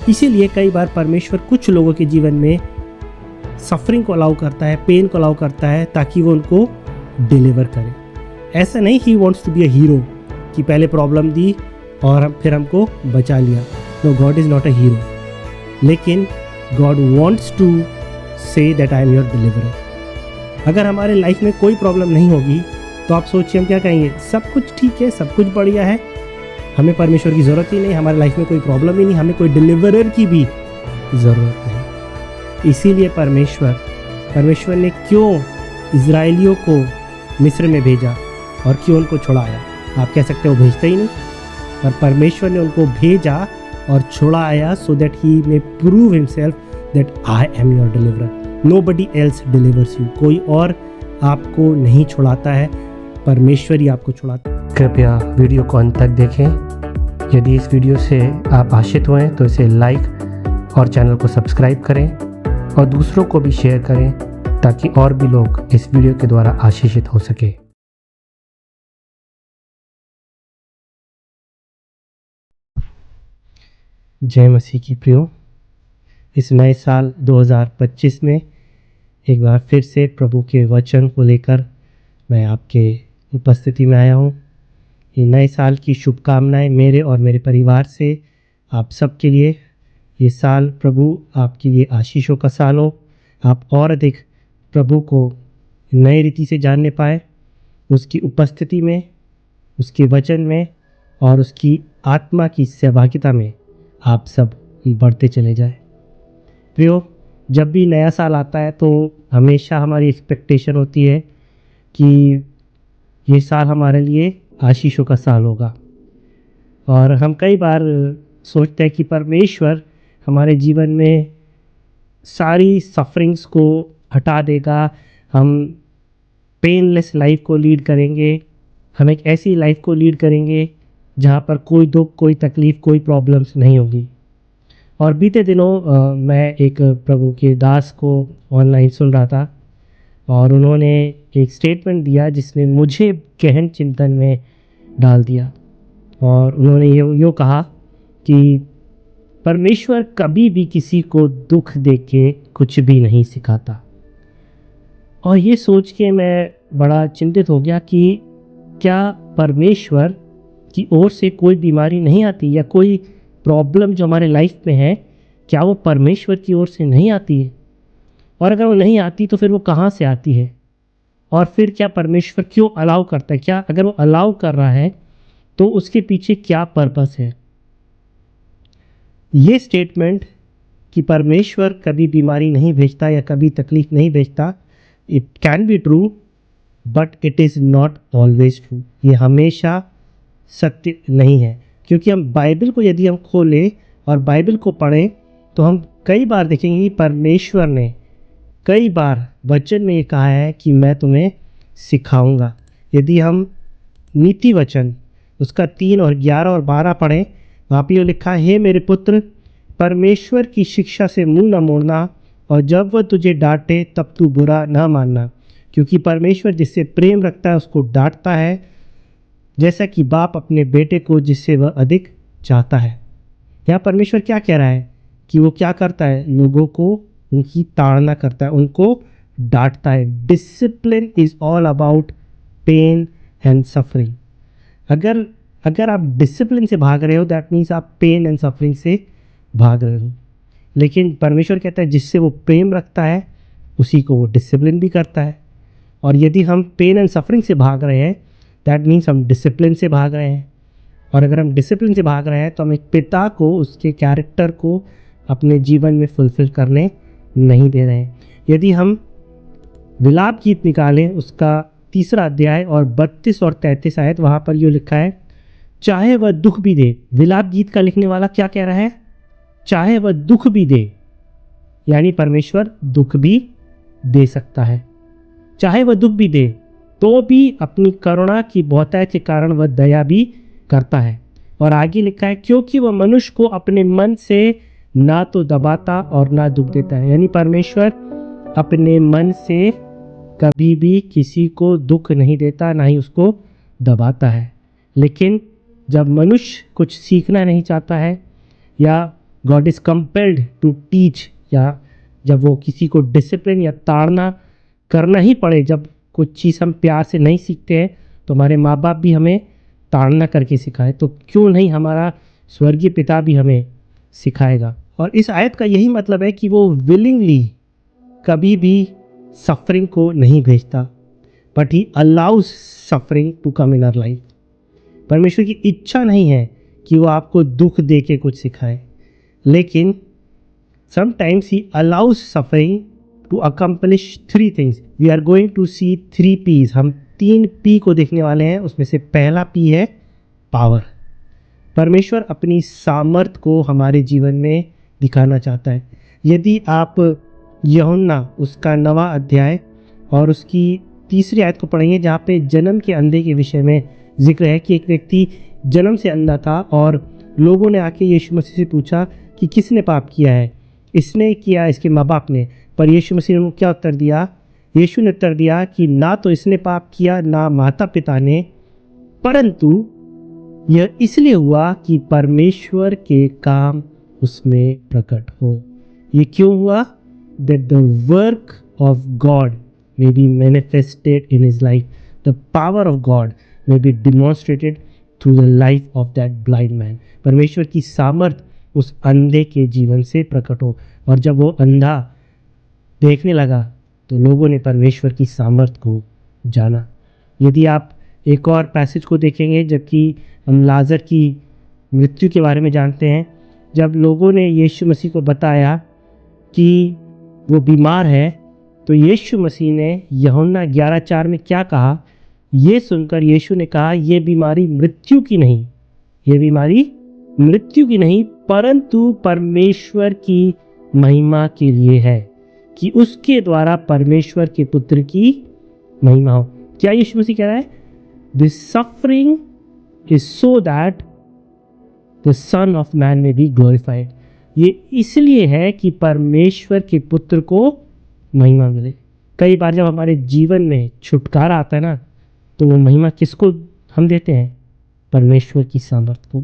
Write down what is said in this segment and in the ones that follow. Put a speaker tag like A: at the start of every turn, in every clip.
A: इसीलिए कई बार परमेश्वर कुछ लोगों के जीवन में सफरिंग को अलाउ करता है, पेन को अलाउ करता है, ताकि वो उनको डिलीवर करे। ऐसा नहीं he wants to be a hero कि पहले प्रॉब्लम दी और फिर हमको बचा लिया। No, God is not a hero, लेकिन God wants to say that I am your deliverer. अगर हमारे लाइफ में कोई प्रॉब्लम नहीं होगी तो आप सोचिए हम क्या कहेंगे, सब कुछ ठीक है, सब कुछ बढ़िया है, हमें परमेश्वर की ज़रूरत ही नहीं, हमारे लाइफ में कोई प्रॉब्लम ही नहीं, हमें कोई डिलीवरर की भी ज़रूरत नहीं। इसीलिए परमेश्वर ने क्यों इज़राइलियों को मिस्र में भेजा और क्यों उनको छुड़ाया? आप कह सकते हो भेजता ही नहीं, पर परमेश्वर ने उनको भेजा और छुड़ाया so that he may prove himself that I am your deliverer. Nobody else delivers you. कोई और आपको नहीं छुड़ाता है, परमेश्वर ही आपको छुड़ाता है। कृपया वीडियो को अंत तक देखें। यदि इस वीडियो से आप आश्चित हुए तो इसे लाइक और चैनल को सब्सक्राइब करें और दूसरों को भी शेयर करें ताकि और भी लोग इस वीडियो के द्वारा आशीषित हो सके। जय मसीह की प्रियो, इस नए साल 2025 में एक बार फिर से प्रभु के वचन को लेकर मैं आपके उपस्थिति में आया हूँ। ये नए साल की शुभकामनाएं मेरे और मेरे परिवार से आप सबके लिए। ये साल प्रभु आपके लिए आशीषों का साल हो। आप और अधिक प्रभु को नए रीति से जानने पाए, उसकी उपस्थिति में, उसके वचन में और उसकी आत्मा की सहभागिता में आप सब बढ़ते चले जाए। प्रियो, जब भी नया साल आता है तो हमेशा हमारी एक्सपेक्टेशन होती है कि ये साल हमारे लिए आशीषों का साल होगा, और हम कई बार सोचते हैं कि परमेश्वर हमारे जीवन में सारी सफरिंग्स को हटा देगा, हम पेनलेस लाइफ को लीड करेंगे, हम एक ऐसी लाइफ को लीड करेंगे जहाँ पर कोई दुख, कोई तकलीफ़, कोई प्रॉब्लम्स नहीं होगी। और बीते दिनों मैं एक प्रभु के दास को ऑनलाइन सुन रहा था और उन्होंने एक स्टेटमेंट दिया जिसने मुझे गहन चिंतन में डाल दिया। और उन्होंने यो कहा कि परमेश्वर कभी भी किसी को दुख दे के कुछ भी नहीं सिखाता। और ये सोच के मैं बड़ा चिंतित हो गया कि क्या परमेश्वर की ओर से कोई बीमारी नहीं आती या कोई प्रॉब्लम जो हमारे लाइफ में है, क्या वो परमेश्वर की ओर से नहीं आती है? और अगर वो नहीं आती तो फिर वो कहाँ से आती है? और फिर क्या परमेश्वर क्यों अलाउ करता है? क्या अगर वो अलाउ कर रहा है तो उसके पीछे क्या पर्पस है? ये स्टेटमेंट कि परमेश्वर कभी बीमारी नहीं भेजता या कभी तकलीफ नहीं भेजता, it can be true but it is not always true. ये हमेशा सत्य नहीं है, क्योंकि हम बाइबल को यदि हम खोलें और बाइबल को पढ़ें तो हम कई बार देखेंगे कि परमेश्वर ने कई बार वचन में ये कहा है कि मैं तुम्हें सिखाऊंगा। यदि हम नीति वचन उसका 3 और 11 और 12 पढ़ें, वहाँ पे ये लिखा है, हे मेरे पुत्र, परमेश्वर की शिक्षा से मुंह न मोड़ना, और जब वह तुझे डांटे तब तू बुरा न मानना, क्योंकि परमेश्वर जिससे प्रेम रखता है उसको डांटता है, जैसा कि बाप अपने बेटे को जिससे वह अधिक चाहता है। यहाँ परमेश्वर क्या कह रहा है कि वो क्या करता है? लोगों को उनकी ताड़ना करता है, उनको डांटता है। Discipline is all about pain and suffering. अगर आप डिसिप्लिन से भाग रहे हो, दैट मीन्स आप पेन एंड सफरिंग से भाग रहे हो। लेकिन परमेश्वर कहता है जिससे वो प्रेम रखता है उसी को वो डिसिप्लिन भी करता है। और यदि हम पेन एंड सफरिंग से भाग रहे हैं, दैट मीन्स हम डिसिप्लिन से भाग रहे हैं। और अगर हम डिसिप्लिन से भाग रहे हैं तो हम एक पिता को, उसके कैरेक्टर को अपने जीवन में फुलफिल करने नहीं दे रहे हैं। यदि हम विलाप गीत निकालें, उसका 3 अध्याय और 32 और 33 आयत, वहाँ पर ये लिखा है, चाहे वह दुख भी दे। विलाप गीत का लिखने वाला क्या कह रहा है? चाहे वह दुख भी दे, यानी परमेश्वर दुख भी दे सकता है। चाहे वह दुख भी दे तो भी अपनी करुणा की बहुतायत के कारण वह दया भी करता है। और आगे लिखा है, क्योंकि वह मनुष्य को अपने मन से ना तो दबाता और ना दुख देता है। यानी परमेश्वर अपने मन से कभी भी किसी को दुख नहीं देता, ना ही उसको दबाता है। लेकिन जब मनुष्य कुछ सीखना नहीं चाहता है या God is compelled to teach, या जब वो किसी को डिसिप्लिन या ताड़ना करना ही पड़े, जब कुछ चीज़ हम प्यार से नहीं सीखते हैं तो हमारे माँ बाप भी हमें ताड़ना करके सिखाए, तो क्यों नहीं हमारा स्वर्गीय पिता भी हमें सिखाएगा। और इस आयत का यही मतलब है कि वो विलिंगली कभी भी सफरिंग को नहीं भेजता, but he allows suffering to come in our life. परमेश्वर की इच्छा नहीं है कि वो आपको दुख दे के कुछ सिखाए, लेकिन sometimes he allows suffering to accomplish 3 things. We are going to see 3 P's। हम 3 P को देखने वाले हैं। उसमें से पहला P है पावर। परमेश्वर अपनी सामर्थ को हमारे जीवन में दिखाना चाहता है। यदि आप यूहन्ना उसका 9वां अध्याय और उसकी 3री आयत को पढ़ेंगे, जहाँ पे जन्म के अंधे के विषय में जिक्र है कि एक व्यक्ति जन्म से अंधा था और लोगों ने आके यीशु मसीह से पूछा कि किसने पाप किया है, इसने किया इसके माँ बाप ने। पर यीशु मसीह ने क्या उत्तर दिया? यीशु ने उत्तर दिया कि ना तो इसने पाप किया ना माता पिता ने, परंतु यह इसलिए हुआ कि परमेश्वर के काम उसमें प्रकट हो। ये क्यों हुआ? That the work of God may be manifested in his life. The power of God may be demonstrated through the life of that blind man. परमेश्वर की सामर्थ उस अंधे के जीवन से प्रकट हो। और जब वो अंधा देखने लगा तो लोगों ने परमेश्वर की सामर्थ को जाना। यदि आप एक और पैसेज को देखेंगे, जबकि हम लाजर की मृत्यु के बारे में जानते हैं, जब लोगों ने यीशु मसीह को बताया कि वो बीमार है, तो यीशु मसीह ने यूहन्ना 11:4 में क्या कहा? ये सुनकर यीशु ने कहा, ये बीमारी मृत्यु की नहीं, ये बीमारी मृत्यु की नहीं, परंतु परमेश्वर की महिमा के लिए है, कि उसके द्वारा परमेश्वर के पुत्र की महिमा हो। क्या यीशु मसीह कह रहा है? This suffering is so that the son of man में बी ग्लोरिफाइड। ये इसलिए है कि परमेश्वर के पुत्र को महिमा मिले। कई बार जब हमारे जीवन में छुटकारा आता है ना, तो वो महिमा किसको हम देते हैं? परमेश्वर की सामर्थ को।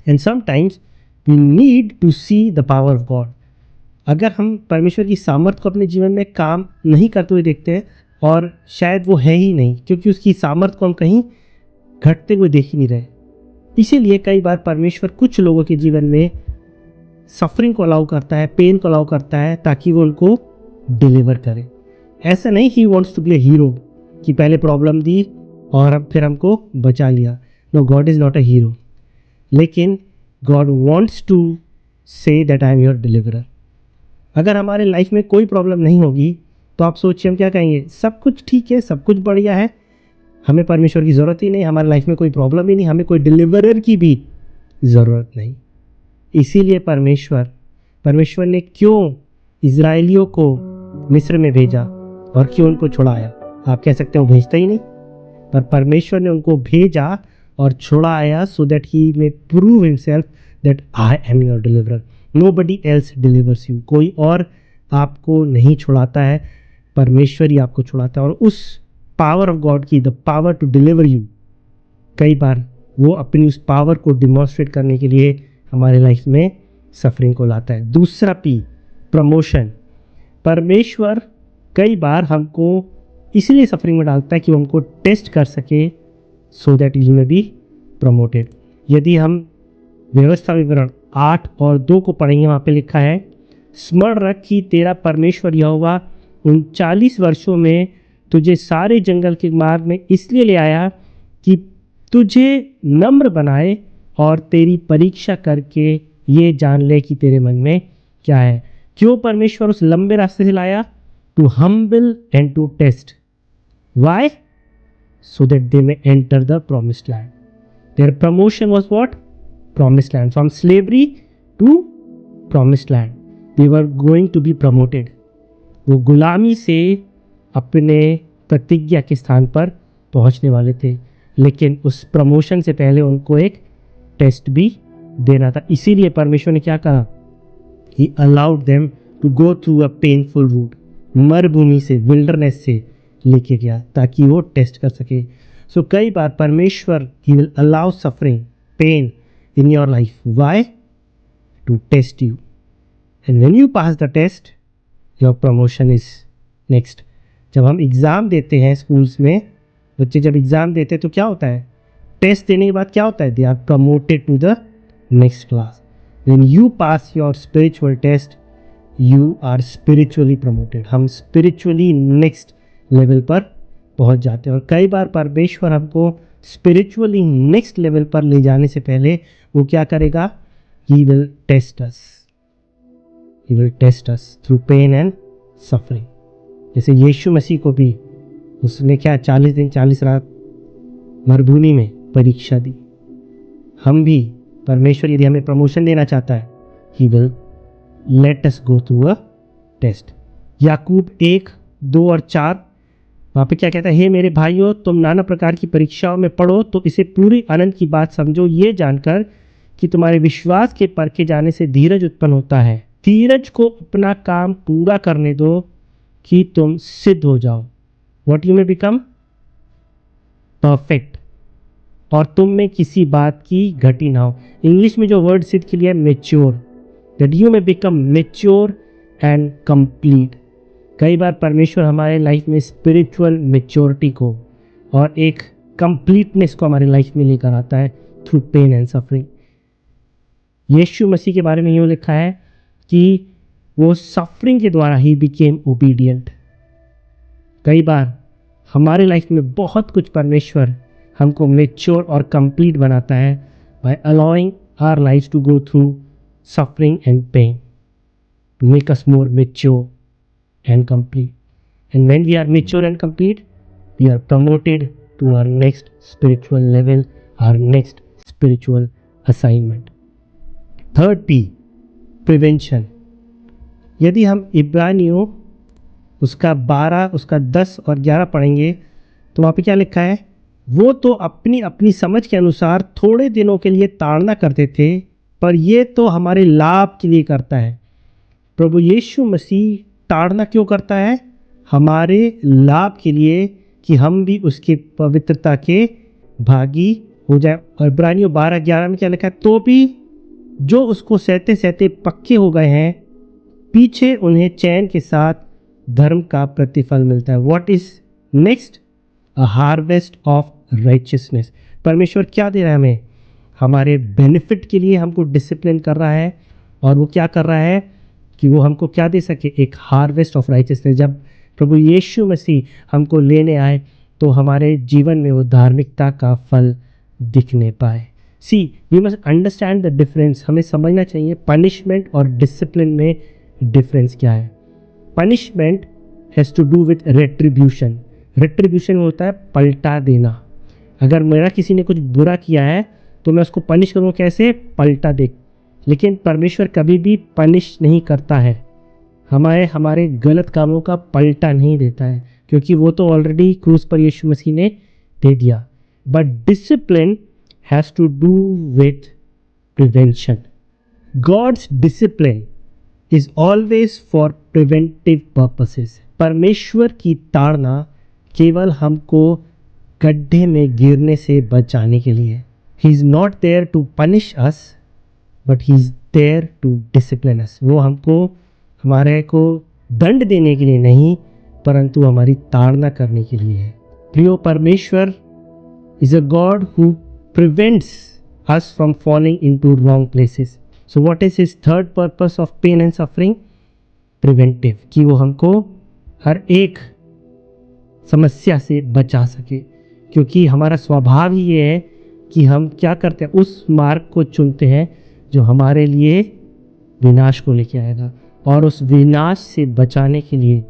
A: And sometimes we need to see the power of God. अगर हम परमेश्वर की सामर्थ को अपने जीवन में काम नहीं करते हुए देखते हैं, और शायद वो है ही नहीं, क्योंकि उसकी सामर्थ को हम कहीं घटते हुए देख ही नहीं रहे, इसीलिए कई बार परमेश्वर कुछ लोगों के जीवन में सफरिंग को अलाउ करता है, पेन को अलाउ करता है, ताकि वो उनको डिलीवर करे। ऐसा नहीं he wants to be a hero कि पहले प्रॉब्लम दी और अब फिर हमको बचा लिया। No, God is not a hero, लेकिन God wants to say that I am your deliverer. अगर हमारे लाइफ में कोई प्रॉब्लम नहीं होगी तो आप सोचिए हम क्या कहेंगे? सब कुछ ठीक है, सब कुछ बढ़िया है, हमें परमेश्वर की ज़रूरत ही नहीं, हमारी लाइफ में कोई प्रॉब्लम ही नहीं, हमें कोई डिलीवरर की भी ज़रूरत नहीं। इसीलिए परमेश्वर ने क्यों इजराइलियों को मिस्र में भेजा और क्यों उनको छुड़ाया? आप कह सकते हो भेजता ही नहीं, पर परमेश्वर ने उनको भेजा और छुड़ाया so that he may prove himself that I am your deliverer. Nobody else delivers you. कोई और आपको नहीं छुड़ाता है, परमेश्वर ही आपको छुड़ाता है। और उस पावर ऑफ गॉड की, the power to deliver you, कई बार वो अपनी उस पावर को डिमॉन्स्ट्रेट करने के लिए हमारे लाइफ में सफरिंग को लाता है। दूसरा P, प्रमोशन। परमेश्वर कई बार हमको इसलिए सफरिंग में डालता है कि वो हमको टेस्ट कर सके, so that we may be promoted. यदि हम व्यवस्था विवरण 8 और 2 को पढ़ेंगे, वहाँ पे लिखा है, स्मरण रख कि तेरा परमेश्वर यहोवा उन 40 वर्षों में तुझे सारे जंगल के मार्ग में इसलिए ले आया कि तुझे नम्र बनाए और तेरी परीक्षा करके ये जान ले कि तेरे मन में क्या है। क्यों परमेश्वर उस लंबे रास्ते से लाया? To humble and to test. Why? So that they may enter the promised land. Their promotion was what? Promised land. From slavery to promised land they were going to be promoted. वो गुलामी से अपने प्रतिज्ञा के स्थान पर पहुंचने वाले थे, लेकिन उस प्रमोशन से पहले उनको एक टेस्ट भी देना था। इसीलिए परमेश्वर ने क्या कहा? He allowed them to go through a painful route। मरुभूमि से, विल्डरनेस से लेके गया ताकि वो टेस्ट कर सके। सो कई बार परमेश्वर He will allow suffering, pain in your life। Why? to test you. And when you pass the test, your promotion is next. जब हम एग्ज़ाम देते हैं स्कूल्स में, बच्चे जब एग्ज़ाम देते हैं तो क्या होता है, टेस्ट देने के बाद क्या होता है, they are promoted to the next class. When you pass your spiritual test, you are spiritually promoted. हम spiritually next लेवल पर पहुंच जाते हैं. और कई बार परमेश्वर हमको spiritually next लेवल पर ले जाने से पहले वो क्या करेगा, He will test us. He will test us through pain and suffering. जैसे यीशु मसीह को भी उसने क्या 40 दिन 40 रात मरुभूमि में परीक्षा दी. हम भी, परमेश्वर यदि हमें प्रमोशन देना चाहता है, He will let us go through a test. याकूब 1, 2 और 4 वहाँ पे क्या कहता है, हे मेरे भाइयों, तुम नाना प्रकार की परीक्षाओं में पढ़ो तो इसे पूरी आनंद की बात समझो, ये जानकर कि तुम्हारे विश्वास के परखे जाने से धीरज उत्पन्न होता है. धीरज को अपना काम पूरा करने दो कि तुम सिद्ध हो जाओ. What you may become perfect. और तुम में किसी बात की घटी ना हो. इंग्लिश में जो वर्ड सिद्ध के लिए है मेच्योर, दैट यू में बिकम मेच्योर एंड कंप्लीट. कई बार परमेश्वर हमारे लाइफ में स्पिरिचुअल मेच्योरिटी को और एक कंप्लीटनेस को हमारे लाइफ में लेकर आता है थ्रू पेन एंड सफरिंग. यीशु मसीह के बारे में यूँ लिखा है कि वो सफरिंग के द्वारा ही बिकेम ओबीडियंट. कई बार हमारे लाइफ में बहुत कुछ परमेश्वर हमको मेच्योर और कंप्लीट बनाता है by allowing our life to go through suffering and pain to make us more mature and complete. And when we are mature and complete, we are promoted to our next spiritual level, our next spiritual assignment. Third P, prevention. यदि हम इब्रानियों उसका 12, उसका 10 और 11 पढ़ेंगे तो वहाँ पे क्या लिखा है, वो तो अपनी अपनी समझ के अनुसार थोड़े दिनों के लिए ताड़ना करते थे, पर ये तो हमारे लाभ के लिए करता है. प्रभु यीशु मसीह ताड़ना क्यों करता है, हमारे लाभ के लिए, कि हम भी उसकी पवित्रता के भागी हो जाए. और इब्रानियों 12:11 में क्या लिखा है, तो भी जो उसको सहते सहते पक्के हो गए हैं, पीछे उन्हें चैन के साथ धर्म का प्रतिफल मिलता है. What is next, a harvest of righteousness. परमेश्वर क्या दे रहा है हमें, हमारे बेनिफिट के लिए हमको डिसिप्लिन कर रहा है. और वो क्या कर रहा है कि वो हमको क्या दे सके, एक हार्वेस्ट ऑफ राइचियसनेस. जब प्रभु यीशु मसीह हमको लेने आए तो हमारे जीवन में वो धार्मिकता का फल दिखने पाए. See we must understand the difference. हमें समझना चाहिए पनिशमेंट और डिसिप्लिन में डिफरेंस क्या है. Punishment has to do with retribution. Retribution होता है पलटा देना. अगर मेरा किसी ने कुछ बुरा किया है तो मैं उसको पनिश करूँ, कैसे, पलटा दे. लेकिन परमेश्वर कभी भी पनिश नहीं करता है, हमारे गलत कामों का पलटा नहीं देता है, क्योंकि वो तो ऑलरेडी क्रूस पर यीशु मसीह ने दे दिया. But discipline has to do with prevention. God's discipline is always for preventive purposes. परमेश्वर की ताड़ना केवल हमको गड्ढे में गिरने से बचाने के लिए. He is not there to punish us, but he is there to discipline us. वो हमको हमारे को दंड देने के लिए नहीं, परंतु हमारी ताड़ना करने के लिए है. प्रियो, परमेश्वर is a God who prevents us from falling into wrong places. So what is his third purpose of pain and suffering, preventive, कि वो हमको हर एक समस्या से बचा सके. क्योंकि हमारा स्वभाव ही ये है कि हम क्या करते हैं, उस मार्ग को चुनते हैं जो हमारे लिए विनाश को लेके आएगा. और उस विनाश से बचाने के लिए,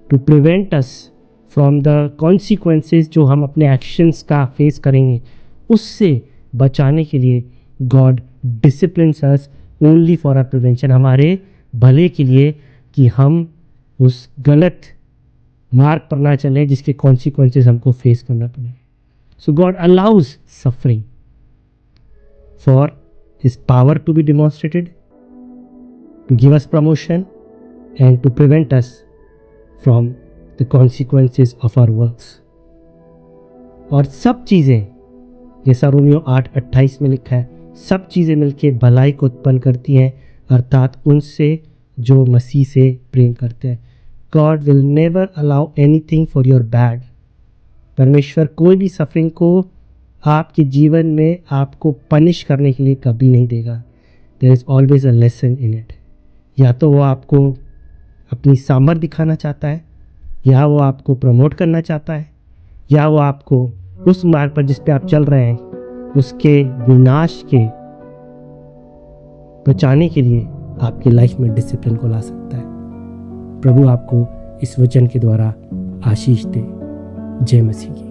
A: to prevent us from the consequences जो हम अपने एक्शंस का फेस करेंगे, उससे बचाने के लिए God disciplines us only for our prevention. हमारे भले के लिए, कि हम उस गलत मार्ग पर ना चलें जिसके कॉन्सिक्वेंसेस हमको फेस करना पड़े. So God allows suffering for His power to be demonstrated, to give us promotion, and to prevent us from the consequences of our works. और सब चीज़ें, जैसा रोमियो 8:28 में लिखा है, सब चीज़ें मिलके भलाई को उत्पन्न करती हैं अर्थात उनसे जो मसीह से प्रेम करते हैं। God will never allow anything for your bad. परमेश्वर कोई भी सफरिंग को आपके जीवन में आपको पनिश करने के लिए कभी नहीं देगा। There is always a lesson in it. या तो वो आपको अपनी सामर्थ दिखाना चाहता है, या वो आपको प्रमोट करना चाहता है, या वो आपको उस मार्ग पर जिस पे आप चल रहे हैं उसके विनाश के बचाने के लिए आपकी लाइफ में डिसिप्लिन को ला सकता है। प्रभु आपको इस वचन के द्वारा आशीष दे। जय मसीह की।